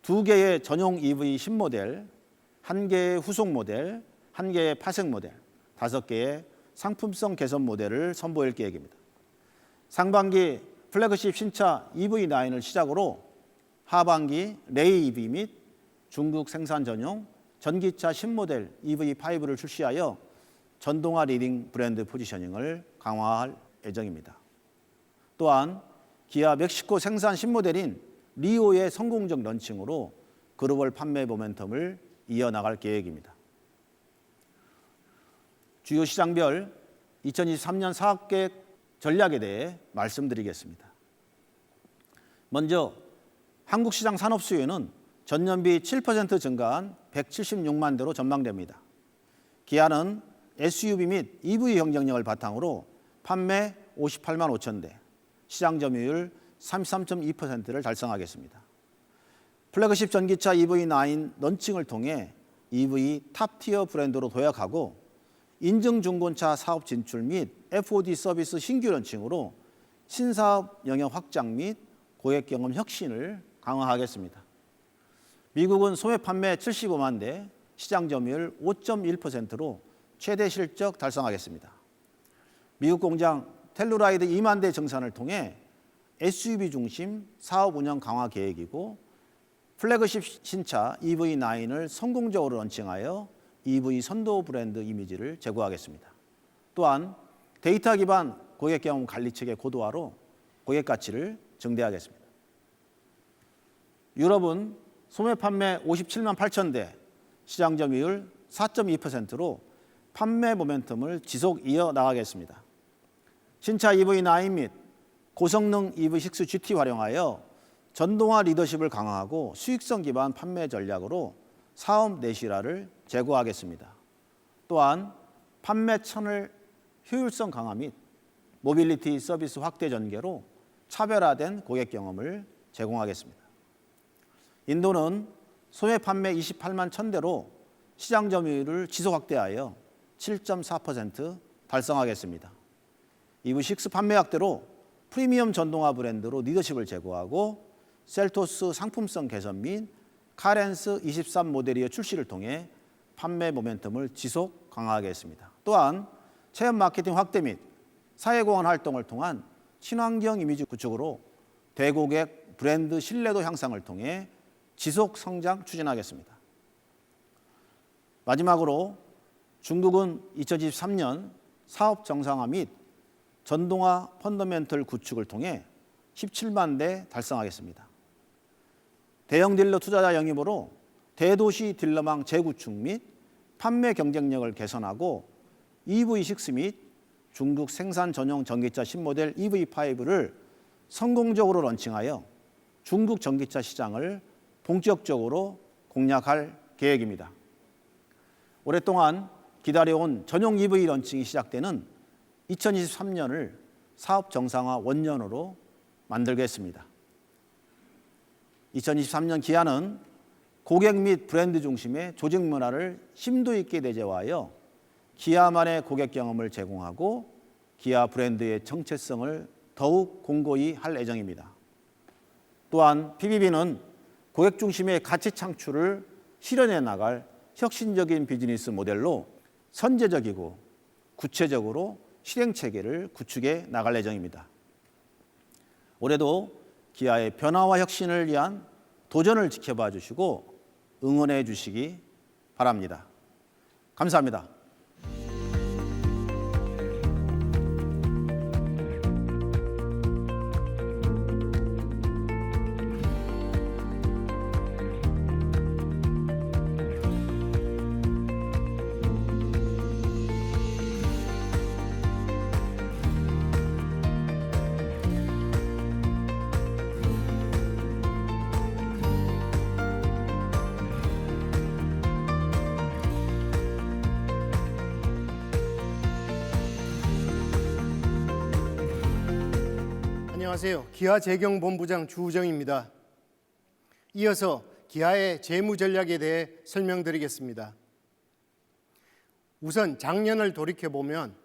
2개의 전용 EV 신모델, 1개의 후속 모델, 1개의 파생 모델, 5개의 상품성 개선 모델을 선보일 계획입니다. 상반기 플래그십 신차 EV9을 시작으로 하반기 레이 EV 및 중국 생산 전용 전기차 신모델 EV5를 출시하여 전동화 리딩 브랜드 포지셔닝을 강화할 예정입니다. 또한 기아 멕시코 생산 신모델인 리오의 성공적 런칭으로 글로벌 판매 모멘텀을 이어나갈 계획입니다. 주요 시장별 2023년 사업계획 전략에 대해 말씀드리겠습니다. 먼저 한국 시장 산업 수요는 전년비 7% 증가한 176만 대로 전망됩니다. 기아는 SUV 및 EV 경쟁력을 바탕으로 판매 58만 5천 대, 시장 점유율 33.2%를 달성하겠습니다. 플래그십 전기차 EV9 런칭을 통해 EV 탑티어 브랜드로 도약하고 인증 중고차 사업 진출 및 FOD 서비스 신규 런칭으로 신사업 영역 확장 및 고객 경험 혁신을 강화하겠습니다. 미국은 소매 판매 75만 대, 시장 점유율 5.1%로 최대 실적 달성하겠습니다. 미국 공장 텔루라이드 2만 대 증산을 통해 SUV 중심 사업 운영 강화 계획이고 플래그십 신차 EV9을 성공적으로 런칭하여 EV 선도 브랜드 이미지를 제고하겠습니다. 또한 데이터 기반 고객 경험 관리 체계 고도화로 고객 가치를 증대하겠습니다. 유럽은 소매 판매 57만 8천 대, 시장 점유율 4.2%로 판매 모멘텀을 지속 이어나가겠습니다. 신차 EV9 및 고성능 EV6 GT 활용하여 전동화 리더십을 강화하고 수익성 기반 판매 전략으로 사업 내실화를 제고하겠습니다. 또한 판매 채널 효율성 강화 및 모빌리티 서비스 확대 전개로 차별화된 고객 경험을 제공하겠습니다. 인도는 소매 판매 28만 1,000대로 시장 점유율을 지속 확대하여 7.4% 달성하겠습니다. EV6 판매 확대로 프리미엄 전동화 브랜드로 리더십을 제고하고 셀토스 상품성 개선 및 카렌스 23 모델이어 출시를 통해 판매 모멘텀을 지속 강화하겠습니다. 또한 체험 마케팅 확대 및 사회공헌 활동을 통한 친환경 이미지 구축으로 대고객 브랜드 신뢰도 향상을 통해 지속 성장 추진하겠습니다. 마지막으로 중국은 2023년 사업 정상화 및 전동화 펀더멘털 구축을 통해 17만 대 달성하겠습니다. 대형 딜러 투자자 영입으로 대도시 딜러망 재구축 및 판매 경쟁력을 개선하고 EV6 및 중국 생산 전용 전기차 신모델 EV5를 성공적으로 런칭하여 중국 전기차 시장을 본격적으로 공략할 계획입니다. 오랫동안 기다려온 전용 EV 런칭이 시작되는 2023년을 사업 정상화 원년으로 만들겠습니다. 2023년 기아는 고객 및 브랜드 중심의 조직 문화를 심도 있게 내재화하여 기아만의 고객 경험을 제공하고 기아 브랜드의 정체성을 더욱 공고히 할 예정입니다. 또한 PBB는 고객 중심의 가치 창출을 실현해 나갈 혁신적인 비즈니스 모델로 선제적이고 구체적으로 실행 체계를 구축해 나갈 예정입니다. 올해도 기아의 변화와 혁신을 위한 도전을 지켜봐 주시고 응원해 주시기 바랍니다. 감사합니다. 안녕하세요. 기아 재경본부장 주우정입니다. 이어서 기아의 재무 전략에 대해 설명드리겠습니다. 우선 작년을 돌이켜보면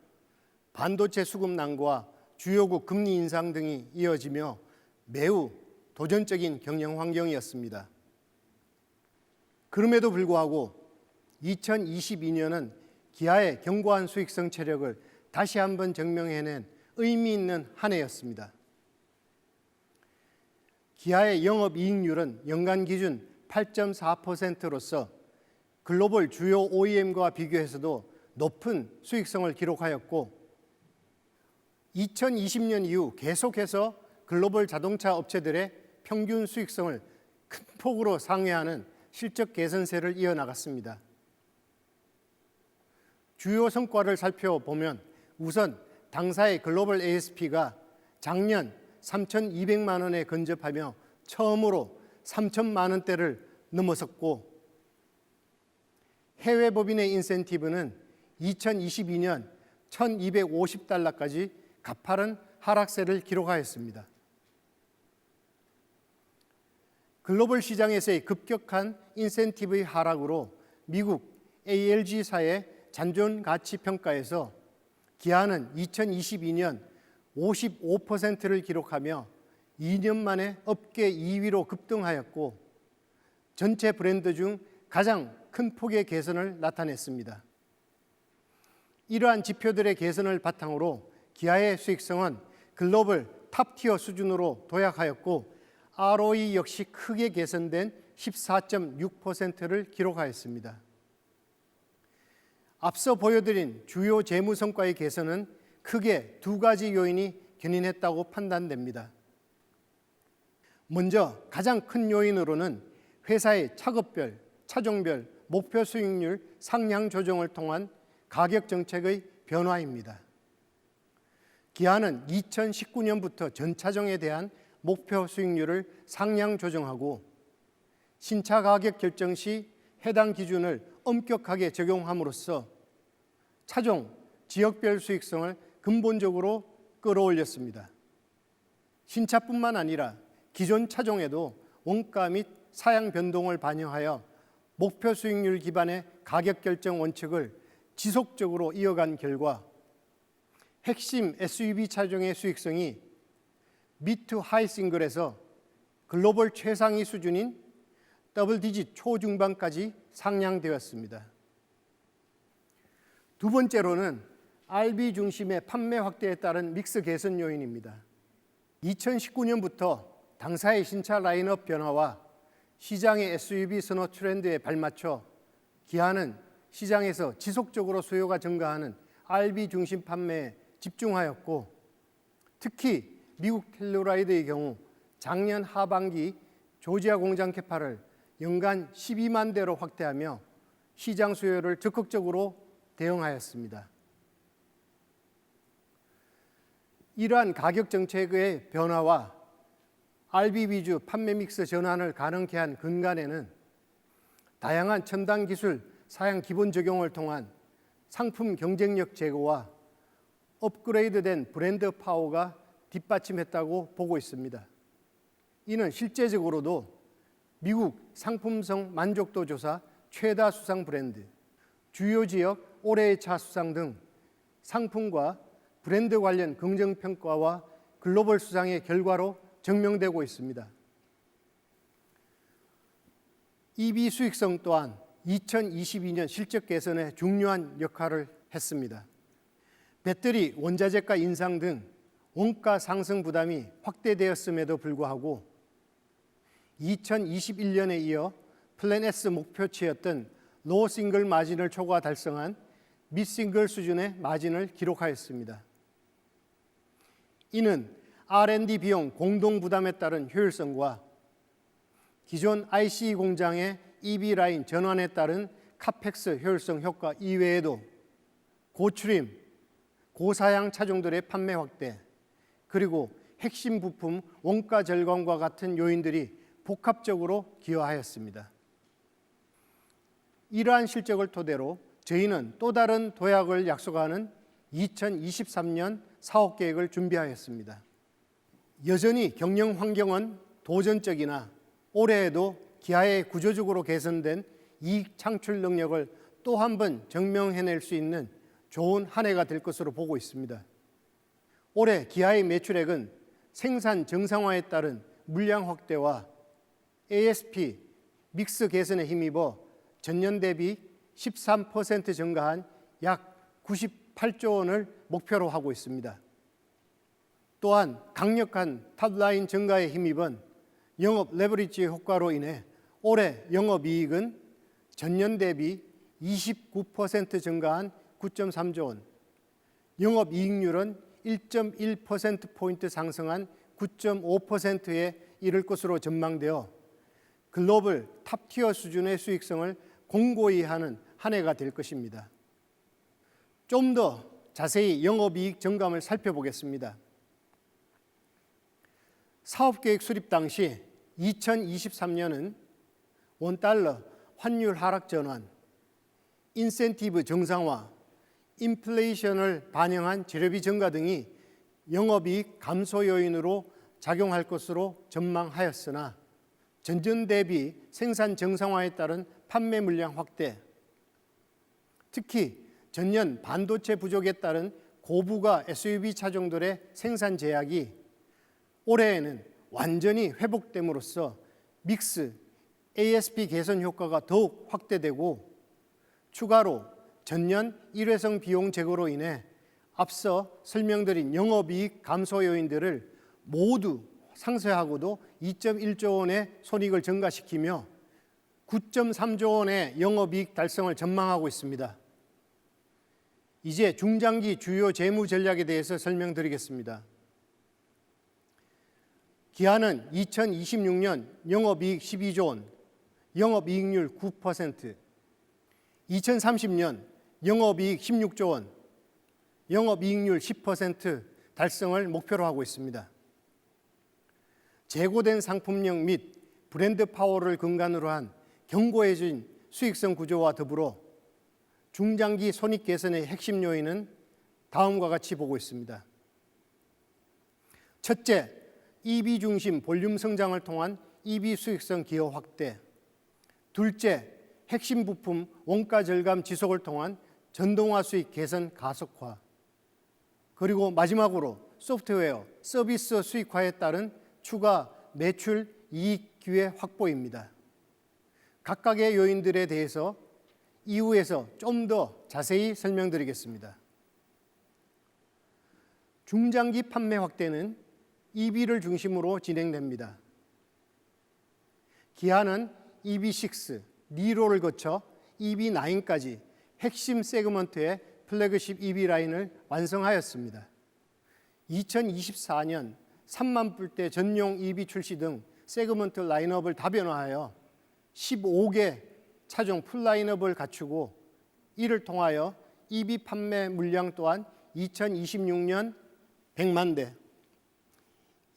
반도체 수급난과 주요국 금리 인상 등이 이어지며 매우 도전적인 경영 환경이었습니다. 그럼에도 불구하고 2022년은 기아의 견고한 수익성 체력을 다시 한번 증명해낸 의미 있는 한 해였습니다. 기아의 영업이익률은 연간 기준 8.4%로서 글로벌 주요 OEM과 비교해서도 높은 수익성을 기록하였고 2020년 이후 계속해서 글로벌 자동차 업체들의 평균 수익성을 큰 폭으로 상회하는 실적 개선세를 이어나갔습니다. 주요 성과를 살펴보면 우선 당사의 글로벌 ASP가 작년 3,200만 원에 근접하며 처음으로 3,000만 원대를 넘어섰고 해외 법인의 인센티브는 2022년 1,250달러까지 가파른 하락세를 기록하였습니다. 글로벌 시장에서의 급격한 인센티브의 하락으로 미국 ALG사의 잔존 가치 평가에서 기아는 2022년 55%를 기록하며 2년 만에 업계 2위로 급등하였고 전체 브랜드 중 가장 큰 폭의 개선을 나타냈습니다. 이러한 지표들의 개선을 바탕으로 기아의 수익성은 글로벌 탑티어 수준으로 도약하였고 ROE 역시 크게 개선된 14.6%를 기록하였습니다. 앞서 보여드린 주요 재무 성과의 개선은 크게 두 가지 요인이 견인했다고 판단됩니다. 먼저 가장 큰 요인으로는 회사의 차급별, 차종별 목표 수익률 상향 조정을 통한 가격 정책의 변화입니다. 기아는 2019년부터 전 차종에 대한 목표 수익률을 상향 조정하고 신차 가격 결정 시 해당 기준을 엄격하게 적용함으로써 차종, 지역별 수익성을 근본적으로 끌어올렸습니다. 신차뿐만 아니라 기존 차종에도 원가 및 사양 변동을 반영하여 목표 수익률 기반의 가격 결정 원칙을 지속적으로 이어간 결과 핵심 SUV 차종의 수익성이 미드 하이 싱글에서 글로벌 최상위 수준인 더블 디짓 초중반까지 상향되었습니다. 두 번째로는 RB 중심의 판매 확대에 따른 믹스 개선 요인입니다. 2019년부터 당사의 신차 라인업 변화와 시장의 SUV 선호 트렌드에 발맞춰 기아는 시장에서 지속적으로 수요가 증가하는 RB 중심 판매에 집중하였고 특히 미국 텔루라이드의 경우 작년 하반기 조지아 공장 캐파를 연간 12만 대로 확대하며 시장 수요를 적극적으로 대응하였습니다. 이러한 가격 정책의 변화와 RB 위주 판매 믹스 전환을 가능케 한 근간에는 다양한 첨단 기술 사양 기본 적용을 통한 상품 경쟁력 제고와 업그레이드된 브랜드 파워가 뒷받침했다고 보고 있습니다. 이는 실제적으로도 미국 상품성 만족도 조사 최다 수상 브랜드, 주요 지역 올해의 차 수상 등 상품과 브랜드 관련 긍정평가와 글로벌 수상의 결과로 증명되고 있습니다. EV 수익성 또한 2022년 실적 개선에 중요한 역할을 했습니다. 배터리, 원자재가 인상 등 원가 상승 부담이 확대되었음에도 불구하고 2021년에 이어 플랜 S 목표치였던 로우 싱글 마진을 초과 달성한 미싱글 수준의 마진을 기록하였습니다. 이는 R&D 비용 공동 부담에 따른 효율성과 기존 ICE 공장의 EV 라인 전환에 따른 카펙스 효율성 효과 이외에도 고출임, 고사양 차종들의 판매 확대, 그리고 핵심 부품 원가 절감과 같은 요인들이 복합적으로 기여하였습니다. 이러한 실적을 토대로 저희는 또 다른 도약을 약속하는 2023년 사업 계획을 준비하였습니다. 여전히 경영 환경은 도전적이나 올해에도 기아의 구조적으로 개선된 이익 창출 능력을 또 한 번 증명해낼 수 있는 좋은 한 해가 될 것으로 보고 있습니다. 올해 기아의 매출액은 생산 정상화에 따른 물량 확대와 ASP 믹스 개선에 힘입어 전년 대비 13% 증가한 약 98조 원을 목표로 하고 있습니다. 또한 강력한 탑라인 증가에 힘입은 영업 레버리지 효과로 인해 올해 영업이익은 전년 대비 29% 증가한 9.3조 원, 영업이익률은 1.1%포인트 상승한 9.5%에 이를 것으로 전망되어 글로벌 탑티어 수준의 수익성을 공고히 하는 한 해가 될 것입니다. 좀 더 자세히 영업이익 증감을 살펴보겠습니다. 사업계획 수립 당시 2023년은 원달러 환율 하락 전환, 인센티브 정상화, 인플레이션을 반영한 재료비 증가 등이 영업이익 감소 요인으로 작용할 것으로 전망하였으나 전년 대비 생산 정상화에 따른 판매 물량 확대, 특히 전년 반도체 부족에 따른 고부가 SUV 차종들의 생산 제약이 올해에는 완전히 회복됨으로써 믹스, ASP 개선 효과가 더욱 확대되고 추가로 전년 일회성 비용 제거로 인해 앞서 설명드린 영업이익 감소 요인들을 모두 상쇄하고도 2.1조 원의 손익을 증가시키며 9.3조 원의 영업이익 달성을 전망하고 있습니다. 이제 중장기 주요 재무 전략에 대해서 설명드리겠습니다. 기아는 2026년 영업이익 12조 원, 영업이익률 9%, 2030년 영업이익 16조 원, 영업이익률 10% 달성을 목표로 하고 있습니다. 재고된 상품력 및 브랜드 파워를 근간으로 한 견고해진 수익성 구조와 더불어 중장기 손익 개선의 핵심 요인은 다음과 같이 보고 있습니다. 첫째, EV 중심 볼륨 성장을 통한 EV 수익성 기여 확대. 둘째, 핵심 부품 원가 절감 지속을 통한 전동화 수익 개선 가속화. 그리고 마지막으로 소프트웨어, 서비스 수익화에 따른 추가 매출 이익 기회 확보입니다. 각각의 요인들에 대해서 이후에서 좀 더 자세히 설명드리겠습니다. 중장기 판매 확대는 EV를 중심으로 진행됩니다. 기아는 EV6, 니로를 거쳐 EV9까지 핵심 세그먼트의 플래그십 EV 라인을 완성하였습니다. 2024년 3만 불대 전용 EV 출시 등 세그먼트 라인업을 다변화하여 15개 차종 풀라인업을 갖추고 이를 통하여 EV 판매 물량 또한 2026년 100만 대,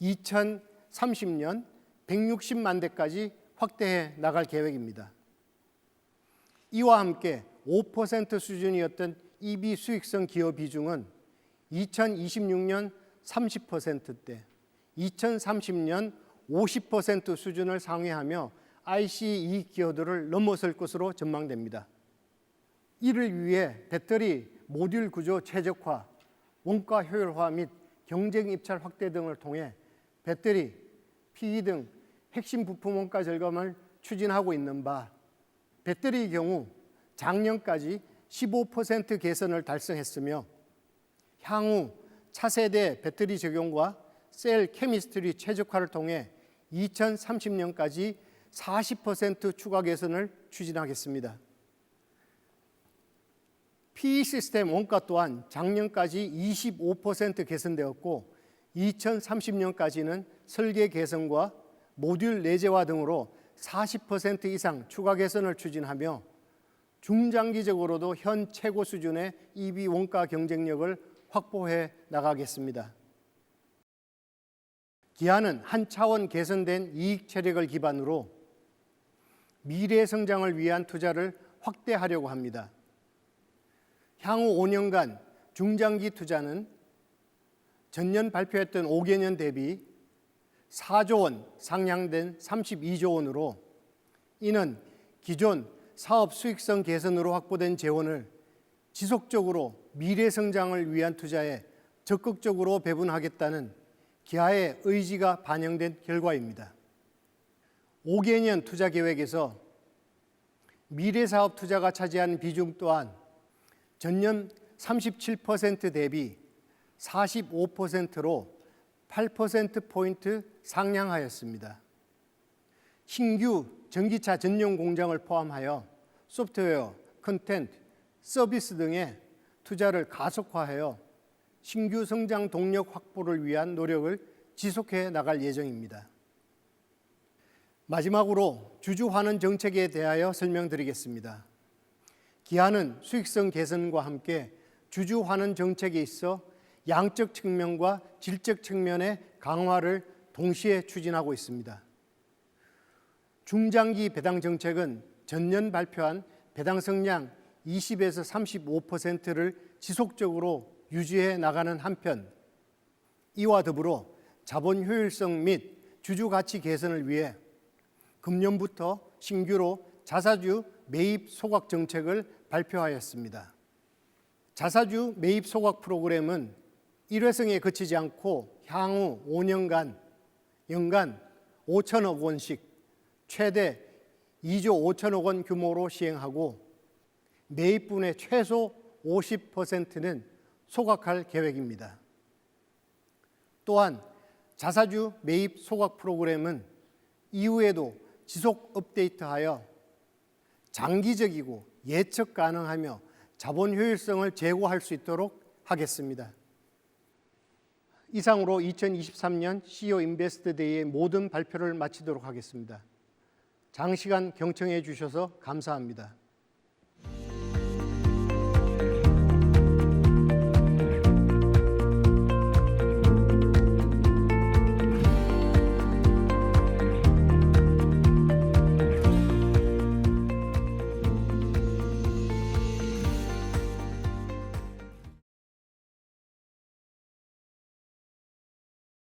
2030년 160만 대까지 확대해 나갈 계획입니다. 이와 함께 5% 수준이었던 EV 수익성 기여 비중은 2026년 30%대, 2030년 50% 수준을 상회하며 ICE 이익 기여도를 넘어설 것으로 전망됩니다. 이를 위해 배터리 모듈 구조 최적화, 원가 효율화 및 경쟁 입찰 확대 등을 통해 배터리, PE 등 핵심 부품 원가 절감을 추진하고 있는 바, 배터리의 경우 작년까지 15% 개선을 달성했으며 향후 차세대 배터리 적용과 셀 케미스트리 최적화를 통해 2030년까지 40% 추가 개선을 추진하겠습니다. PE 시스템 원가 또한 작년까지 25% 개선되었고 2030년까지는 설계 개선과 모듈 내재화 등으로 40% 이상 추가 개선을 추진하며 중장기적으로도 현 최고 수준의 EV 원가 경쟁력을 확보해 나가겠습니다. 기아는 한 차원 개선된 이익 체력을 기반으로 미래 성장을 위한 투자를 확대하려고 합니다. 향후 5년간 중장기 투자는 전년 발표했던 5개년 대비 4조 원 상향된 32조 원으로 이는 기존 사업 수익성 개선으로 확보된 재원을 지속적으로 미래 성장을 위한 투자에 적극적으로 배분하겠다는 기아의 의지가 반영된 결과입니다. 5개년 투자 계획에서 미래 사업 투자가 차지하는 비중 또한 전년 37% 대비 45%로 8%포인트 상향하였습니다. 신규 전기차 전용 공장을 포함하여 소프트웨어, 컨텐트, 서비스 등의 투자를 가속화하여 신규 성장 동력 확보를 위한 노력을 지속해 나갈 예정입니다. 마지막으로 주주 환원 정책에 대하여 설명드리겠습니다. 기아는 수익성 개선과 함께 주주 환원 정책에 있어 양적 측면과 질적 측면의 강화를 동시에 추진하고 있습니다. 중장기 배당 정책은 전년 발표한 배당 성량 20에서 35%를 지속적으로 유지해 나가는 한편 이와 더불어 자본 효율성 및 주주 가치 개선을 위해 금년부터 신규로 자사주 매입 소각 정책을 발표하였습니다. 자사주 매입 소각 프로그램은 일회성에 그치지 않고 향후 5년간 연간 5천억 원씩 최대 2조 5천억 원 규모로 시행하고 매입분의 최소 50%는 소각할 계획입니다. 또한 자사주 매입 소각 프로그램은 이후에도 지속 업데이트하여 장기적이고 예측 가능하며 자본 효율성을 제고할 수 있도록 하겠습니다. 이상으로 2023년 CEO 인베스트 데이의 모든 발표를 마치도록 하겠습니다. 장시간 경청해 주셔서 감사합니다.